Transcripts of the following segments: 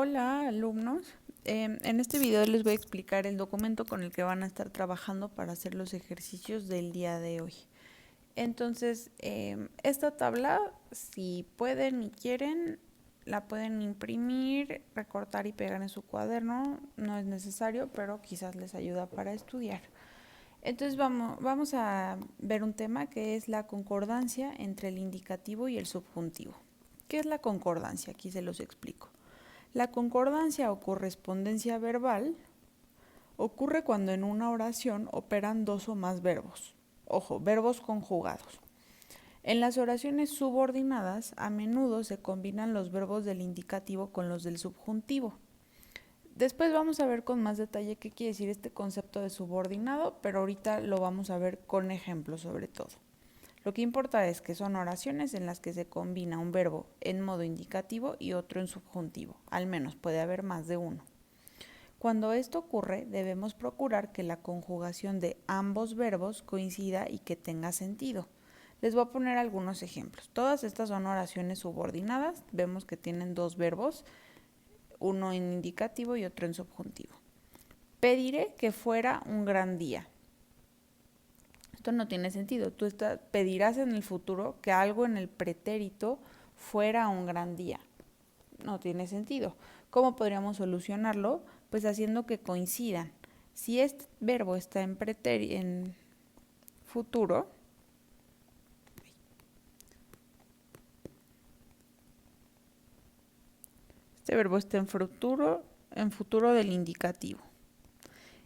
Hola alumnos, en este video les voy a explicar el documento con el que van a estar trabajando para hacer los ejercicios del día de hoy. Entonces, esta tabla, si pueden y quieren, la pueden imprimir, recortar y pegar en su cuaderno. No es necesario, pero quizás les ayuda para estudiar. Entonces vamos a ver un tema que es la concordancia entre el indicativo y el subjuntivo. ¿Qué es la concordancia? Aquí se los explico. La concordancia o correspondencia verbal ocurre cuando en una oración operan dos o más verbos. Ojo, verbos conjugados. En las oraciones subordinadas, a menudo se combinan los verbos del indicativo con los del subjuntivo. Después vamos a ver con más detalle qué quiere decir este concepto de subordinado, pero ahorita lo vamos a ver con ejemplos sobre todo. Lo que importa es que son oraciones en las que se combina un verbo en modo indicativo y otro en subjuntivo. Al menos puede haber más de uno. Cuando esto ocurre, debemos procurar que la conjugación de ambos verbos coincida y que tenga sentido. Les voy a poner algunos ejemplos. Todas estas son oraciones subordinadas. Vemos que tienen dos verbos, uno en indicativo y otro en subjuntivo. Pediré que fuera un gran día. Esto no tiene sentido. Tú pedirás en el futuro que algo en el pretérito fuera un gran día. No tiene sentido. ¿Cómo podríamos solucionarlo? Pues haciendo que coincidan. Si este verbo está en futuro, este verbo está en futuro del indicativo.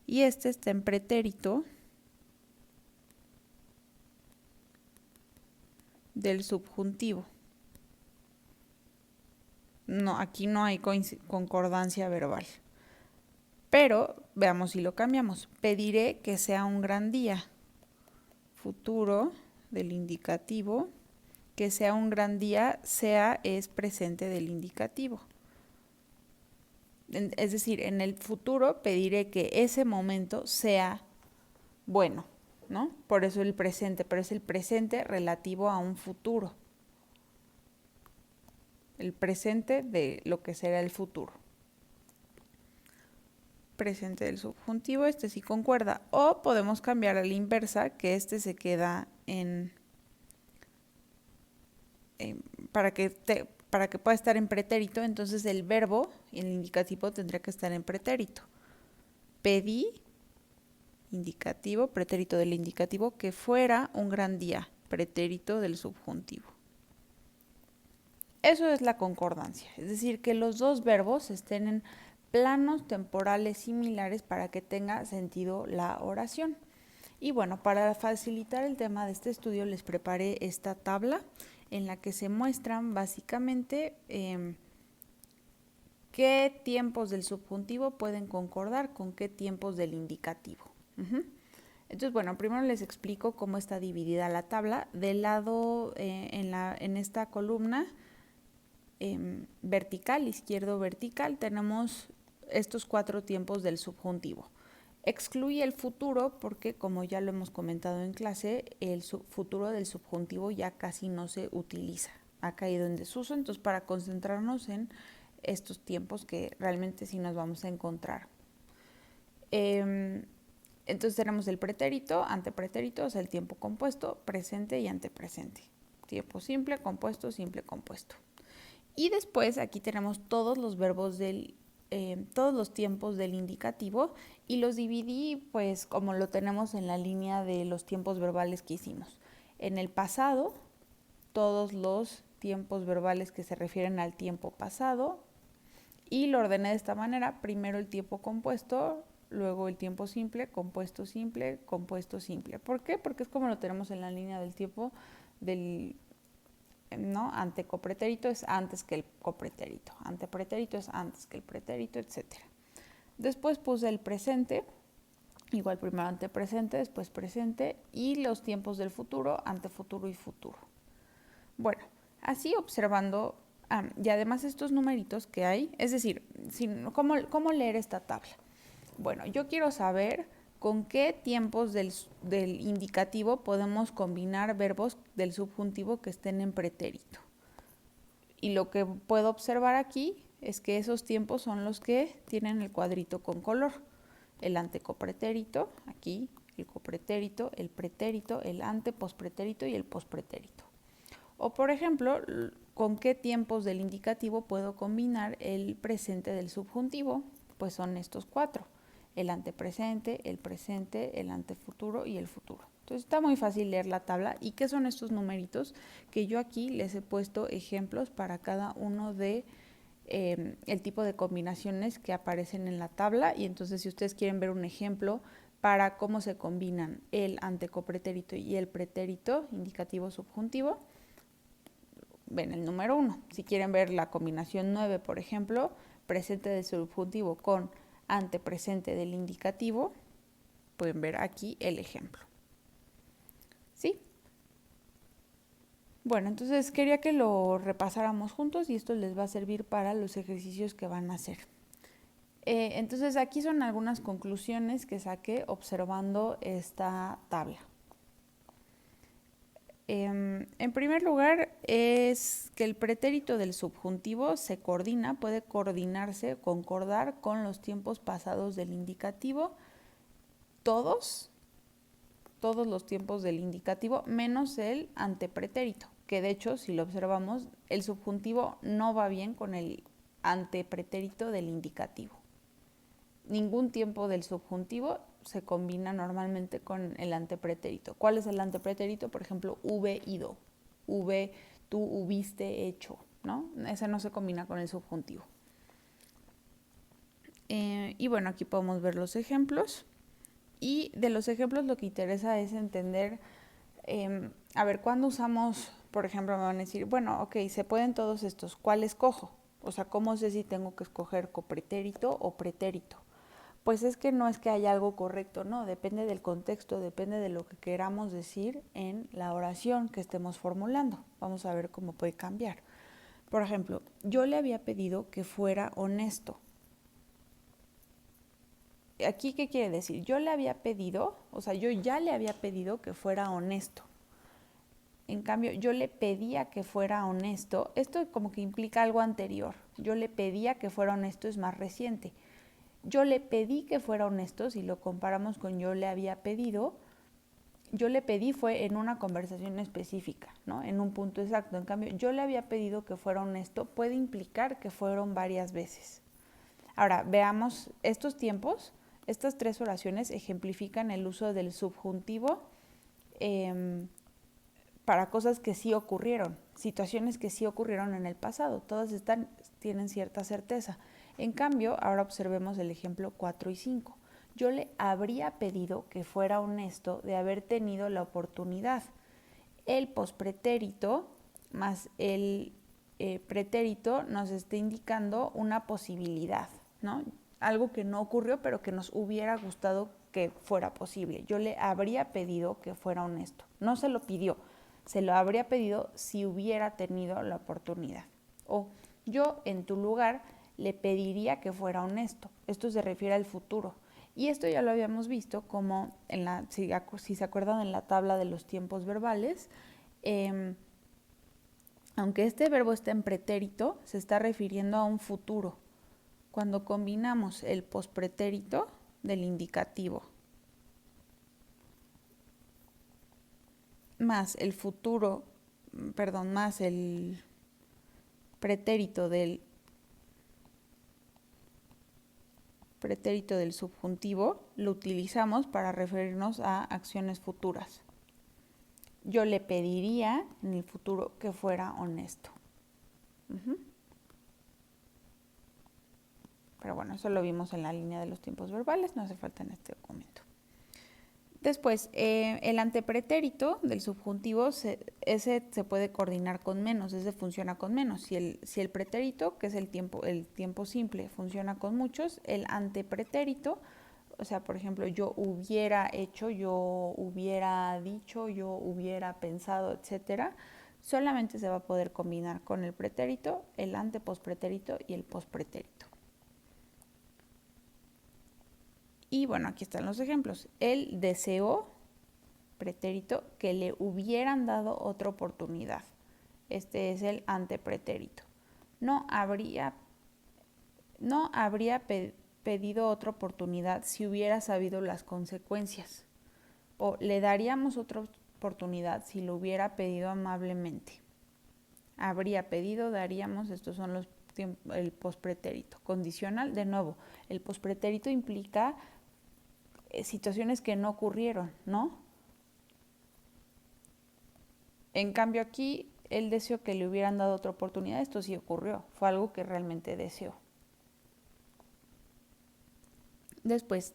Y este está en pretérito del subjuntivo. No, aquí no hay concordancia verbal. Pero veamos si lo cambiamos. Pediré que sea un gran día. Futuro del indicativo. Que sea un gran día, sea es presente del indicativo. Es decir, en el futuro pediré que ese momento sea bueno, ¿no? Por eso el presente, pero es el presente relativo a un futuro. El presente de lo que será el futuro. Presente del subjuntivo, este sí concuerda. O podemos cambiar a la inversa, que este se queda para que pueda estar en pretérito, entonces el verbo, el indicativo, tendría que estar en pretérito. Pedí, indicativo, pretérito del indicativo, que fuera un gran día, pretérito del subjuntivo. Eso es la concordancia, es decir, que los dos verbos estén en planos temporales similares para que tenga sentido la oración. Y bueno, para facilitar el tema de este estudio les preparé esta tabla en la que se muestran básicamente qué tiempos del subjuntivo pueden concordar con qué tiempos del indicativo. Entonces, bueno, primero les explico cómo está dividida la tabla. Del lado, en esta columna vertical, izquierdo vertical, tenemos estos 4 tiempos del subjuntivo. Excluye el futuro porque, como ya lo hemos comentado en clase, el futuro del subjuntivo ya casi no se utiliza, ha caído en desuso, entonces para concentrarnos en estos tiempos que realmente sí nos vamos a encontrar. Entonces tenemos el pretérito, antepretérito, o sea, el tiempo compuesto, presente y antepresente. Tiempo simple, compuesto, simple, compuesto. Y después aquí tenemos todos los verbos todos los tiempos del indicativo y los dividí pues como lo tenemos en la línea de los tiempos verbales que hicimos. En el pasado, todos los tiempos verbales que se refieren al tiempo pasado y lo ordené de esta manera, primero el tiempo compuesto, luego el tiempo simple, compuesto simple, compuesto simple. ¿Por qué? Porque es como lo tenemos en la línea del tiempo del ¿no? Antecopretérito es antes que el copretérito, antepretérito es antes que el pretérito, etc. Después puse el presente, igual primero antepresente, después presente, y los tiempos del futuro, antefuturo y futuro. Bueno, así observando, y además estos numeritos que hay, es decir, ¿cómo leer esta tabla? Bueno, yo quiero saber con qué tiempos del indicativo podemos combinar verbos del subjuntivo que estén en pretérito. Y lo que puedo observar aquí es que esos tiempos son los que tienen el cuadrito con color. El antecopretérito, aquí, el copretérito, el pretérito, el ante-pospretérito y el pospretérito. O por ejemplo, ¿con qué tiempos del indicativo puedo combinar el presente del subjuntivo? Pues son estos 4. El antepresente, el antefuturo y el futuro. Entonces está muy fácil leer la tabla. ¿Y qué son estos numeritos? Que yo aquí les he puesto ejemplos para cada uno de el tipo de combinaciones que aparecen en la tabla. Y entonces si ustedes quieren ver un ejemplo para cómo se combinan el antecopretérito y el pretérito, indicativo subjuntivo, ven el número 1. Si quieren ver la combinación 9, por ejemplo, presente del subjuntivo con antepresente del indicativo, pueden ver aquí el ejemplo. ¿Sí? Bueno, entonces quería que lo repasáramos juntos y esto les va a servir para los ejercicios que van a hacer. Entonces aquí son algunas conclusiones que saqué observando esta tabla. En primer lugar, es que el pretérito del subjuntivo se coordina, puede coordinarse, concordar con los tiempos pasados del indicativo, todos los tiempos del indicativo, menos el antepretérito, que de hecho, si lo observamos, el subjuntivo no va bien con el antepretérito del indicativo. Ningún tiempo del subjuntivo se combina normalmente con el antepretérito. ¿Cuál es el antepretérito? Por ejemplo, hube ido, tú hubiste hecho, ¿no? Ese no se combina con el subjuntivo. Y bueno, aquí podemos ver los ejemplos. Y de los ejemplos lo que interesa es entender, a ver, ¿cuándo usamos, por ejemplo, me van a decir, bueno, ok, se pueden todos estos, ¿cuál escojo? O sea, ¿cómo sé si tengo que escoger copretérito o pretérito? Pues es que no es que haya algo correcto, no, depende del contexto, depende de lo que queramos decir en la oración que estemos formulando. Vamos a ver cómo puede cambiar. Por ejemplo, yo le había pedido que fuera honesto. Aquí, ¿qué quiere decir? Yo le había pedido, o sea, yo ya le había pedido que fuera honesto. En cambio, yo le pedía que fuera honesto. Esto como que implica algo anterior. Yo le pedía que fuera honesto, es más reciente. Yo le pedí que fuera honesto, si lo comparamos con yo le había pedido, yo le pedí fue en una conversación específica, ¿no? En un punto exacto. En cambio, yo le había pedido que fuera honesto, puede implicar que fueron varias veces. Ahora, veamos estos tiempos. Estas 3 oraciones ejemplifican el uso del subjuntivo para cosas que sí ocurrieron, situaciones que sí ocurrieron en el pasado. Todas tienen cierta certeza. En cambio, ahora observemos el ejemplo 4 y 5. Yo le habría pedido que fuera honesto de haber tenido la oportunidad. El pospretérito más el pretérito nos está indicando una posibilidad, ¿no? Algo que no ocurrió, pero que nos hubiera gustado que fuera posible. Yo le habría pedido que fuera honesto. No se lo pidió, se lo habría pedido si hubiera tenido la oportunidad. O yo en tu lugar le pediría que fuera honesto. Esto se refiere al futuro. Y esto ya lo habíamos visto como, si se acuerdan, en la tabla de los tiempos verbales, aunque este verbo está en pretérito, se está refiriendo a un futuro. Cuando combinamos el pospretérito del indicativo más el futuro, más el pretérito del subjuntivo, lo utilizamos para referirnos a acciones futuras. Yo le pediría en el futuro que fuera honesto. Pero bueno, eso lo vimos en la línea de los tiempos verbales, no hace falta en este documento. Después, el antepretérito del subjuntivo, ese se puede coordinar con menos, ese funciona con menos. Si el pretérito, que es el tiempo simple, funciona con muchos, el antepretérito, o sea, por ejemplo, yo hubiera hecho, yo hubiera dicho, yo hubiera pensado, etcétera, solamente se va a poder combinar con el pretérito, el antepospretérito y el pospretérito. Y bueno, aquí están los ejemplos. Él deseó, pretérito, que le hubieran dado otra oportunidad. Este es el antepretérito. No habría no habría pedido otra oportunidad si hubiera sabido las consecuencias. O le daríamos otra oportunidad si lo hubiera pedido amablemente. Habría pedido, daríamos, estos son el pospretérito. Condicional, de nuevo, el pospretérito implica situaciones que no ocurrieron, ¿no? En cambio aquí, él deseó que le hubieran dado otra oportunidad, esto sí ocurrió, fue algo que realmente deseó. Después,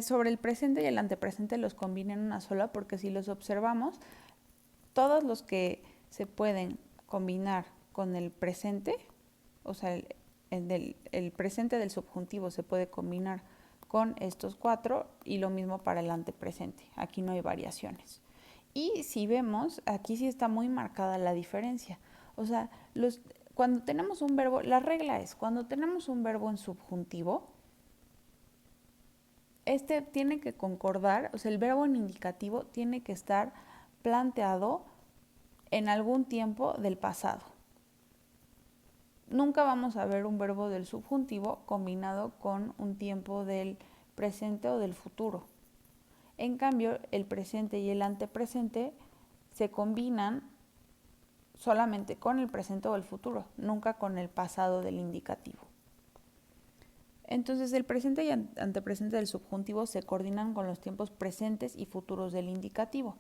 sobre el presente y el antepresente los combiné en una sola porque si los observamos, todos los que se pueden combinar con el presente, o sea, el presente del subjuntivo se puede combinar con estos cuatro y lo mismo para el antepresente, aquí no hay variaciones. Y si vemos, aquí sí está muy marcada la diferencia, o sea, cuando tenemos un verbo, la regla es, cuando tenemos un verbo en subjuntivo, este tiene que concordar, o sea, el verbo en indicativo tiene que estar planteado en algún tiempo del pasado. Nunca vamos a ver un verbo del subjuntivo combinado con un tiempo del presente o del futuro. En cambio, el presente y el antepresente se combinan solamente con el presente o el futuro, nunca con el pasado del indicativo. Entonces, el presente y antepresente del subjuntivo se coordinan con los tiempos presentes y futuros del indicativo.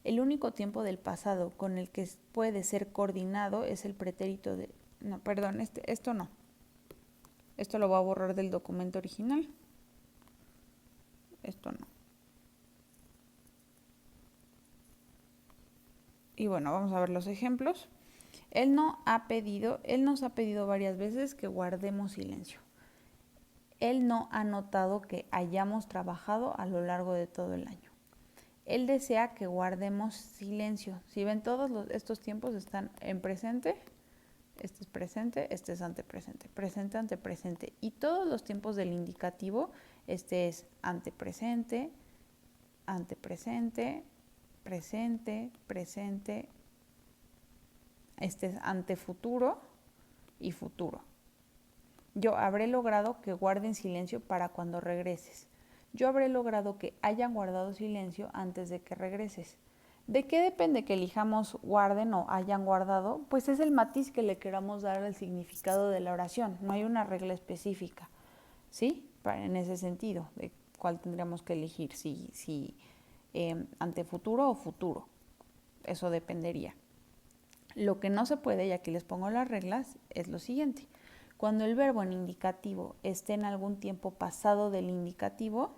El único tiempo del pasado con el que puede ser coordinado es el pretérito de... No, perdón, esto no. Esto lo voy a borrar del documento original. Esto no. Y bueno, vamos a ver los ejemplos. Él nos ha pedido varias veces que guardemos silencio. Él no ha notado que hayamos trabajado a lo largo de todo el año. Él desea que guardemos silencio. Si ven, todos estos tiempos están en presente. Este es presente, este es antepresente. Presente, antepresente. Y todos los tiempos del indicativo, este es antepresente, antepresente, presente, presente. Este es antefuturo y futuro. Yo habré logrado que guarden silencio para cuando regreses. Yo habré logrado que hayan guardado silencio antes de que regreses. ¿De qué depende que elijamos guarden o hayan guardado? Pues es el matiz que le queramos dar al significado de la oración. No hay una regla específica, ¿sí? En ese sentido, de cuál tendríamos que elegir, si antefuturo o futuro. Eso dependería. Lo que no se puede, y aquí les pongo las reglas, es lo siguiente. Cuando el verbo en indicativo esté en algún tiempo pasado del indicativo,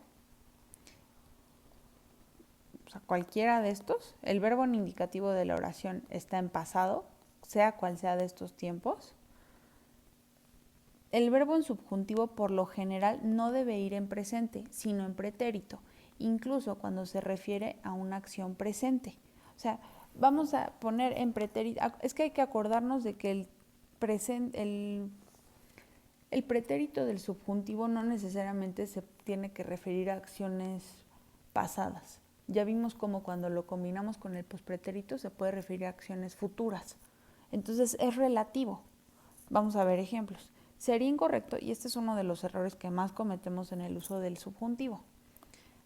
o sea, cualquiera de estos, el verbo en indicativo de la oración está en pasado, sea cual sea de estos tiempos, el verbo en subjuntivo por lo general no debe ir en presente, sino en pretérito, incluso cuando se refiere a una acción presente. O sea, vamos a poner en pretérito, es que hay que acordarnos de que el pretérito del subjuntivo no necesariamente se tiene que referir a acciones pasadas. Ya vimos cómo cuando lo combinamos con el pospretérito se puede referir a acciones futuras. Entonces es relativo. Vamos a ver ejemplos. Sería incorrecto, y este es uno de los errores que más cometemos en el uso del subjuntivo.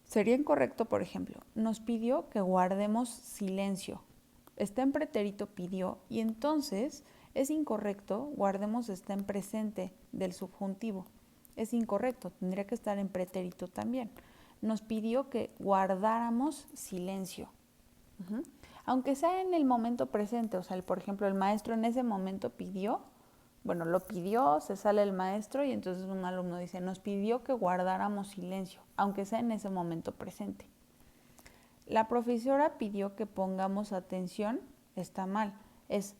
Sería incorrecto, por ejemplo, nos pidió que guardemos silencio. Está en pretérito pidió y entonces es incorrecto, guardemos está en presente del subjuntivo. Es incorrecto, tendría que estar en pretérito también. Nos pidió que guardáramos silencio. Aunque sea en el momento presente, o sea, por ejemplo, el maestro en ese momento pidió, bueno, lo pidió, se sale el maestro y entonces un alumno dice, nos pidió que guardáramos silencio, aunque sea en ese momento presente. La profesora pidió que pongamos atención, está mal, es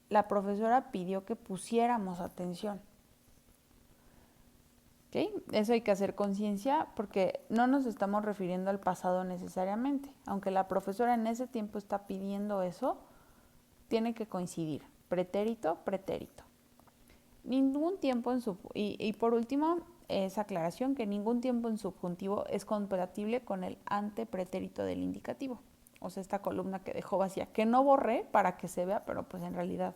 la profesora pidió que pusiéramos atención. ¿Okay? Eso hay que hacer conciencia porque no nos estamos refiriendo al pasado necesariamente. Aunque la profesora en ese tiempo está pidiendo eso, tiene que coincidir. Pretérito, pretérito. Ningún tiempo en y por último, esa aclaración que ningún tiempo en subjuntivo es compatible con el antepretérito del indicativo. O sea, esta columna que dejó vacía, que no borré para que se vea, pero pues en realidad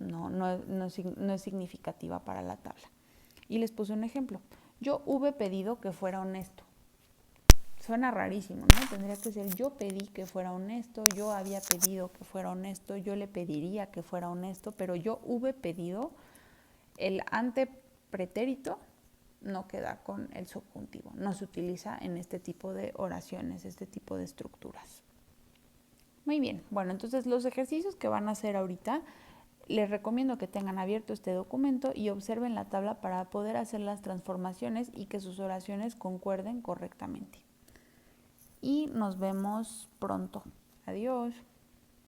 no es significativa para la tabla. Y les puse un ejemplo. Yo hube pedido que fuera honesto. Suena rarísimo, ¿no? Tendría que ser yo pedí que fuera honesto, yo había pedido que fuera honesto, yo le pediría que fuera honesto, pero yo hube pedido, el antepretérito no queda con el subjuntivo, no se utiliza en este tipo de oraciones, este tipo de estructuras. Muy bien, bueno, entonces los ejercicios que van a hacer ahorita, les recomiendo que tengan abierto este documento y observen la tabla para poder hacer las transformaciones y que sus oraciones concuerden correctamente. Y nos vemos pronto. Adiós.